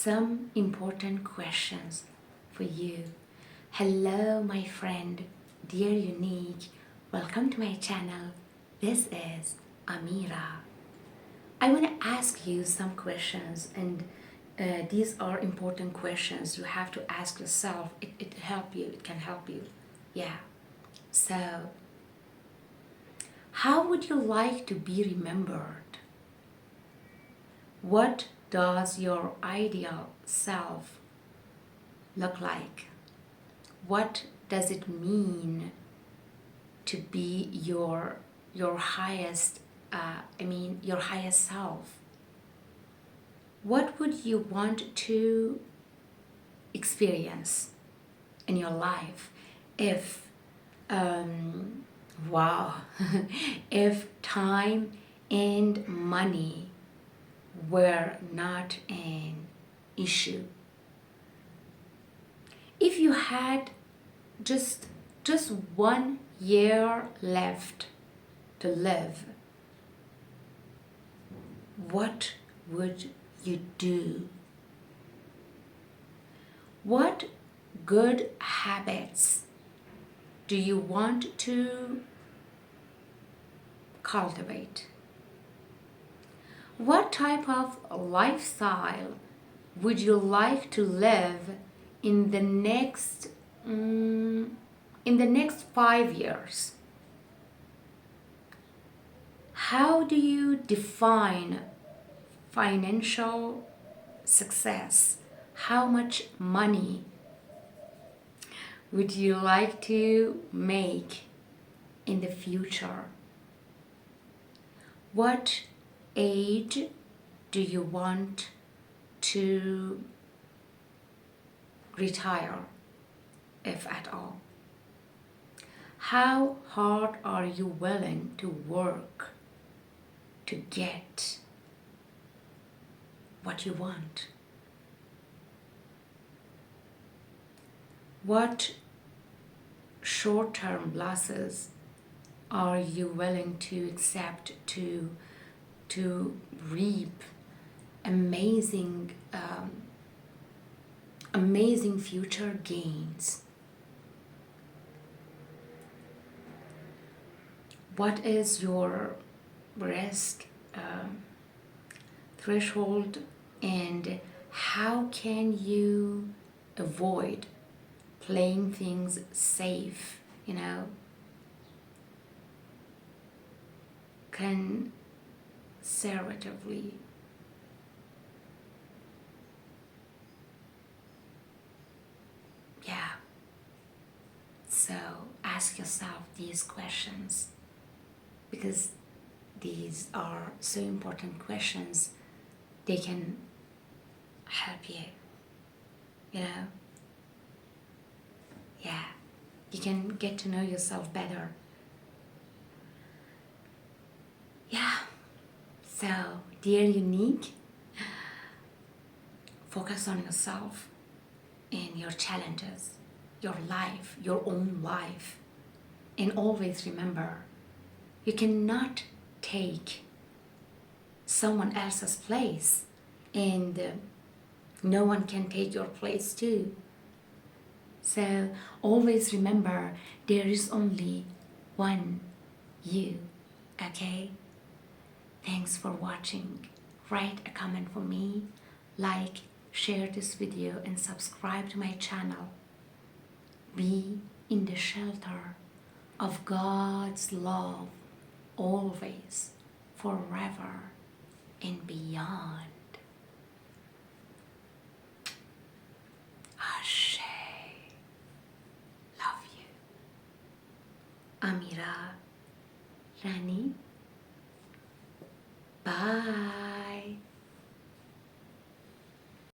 some important questions for you. Hello, my friend, dear Unique. Welcome to my channel. This is Amira. I want to ask you some questions, and these are important questions you have to ask yourself. It help you. It can help you. Yeah. So, how would you like to be remembered? What does your ideal self look like? What does it mean to be your highest your highest self? What would you want to experience in your life if wow if time and money were not an issue? If you had just 1 year left to live, what would you do? What good habits do you want to cultivate? What type of lifestyle would you like to live in the next 5 years? How do you define financial success? How much money would you like to make in the future? What age do you want to retire, if at all? How hard are you willing to work to get what you want? What short-term losses are you willing to accept to reap amazing future gains? What is your risk threshold, and how can you avoid playing things safe, conservatively? Yeah. So ask yourself these questions, because these are so important questions. They can help you, yeah, you can get to know yourself better. Yeah. So, dear Unique, focus on yourself and your challenges, your life, your own life. And always remember, you cannot take someone else's place, and no one can take your place too. So always remember, there is only one you, okay? Thanks for watching. Write a comment for me, like, share this video, and subscribe to my channel. Be in the shelter of God's love, always, forever, and beyond. Ashe. Love you. Amira Rani. Bye.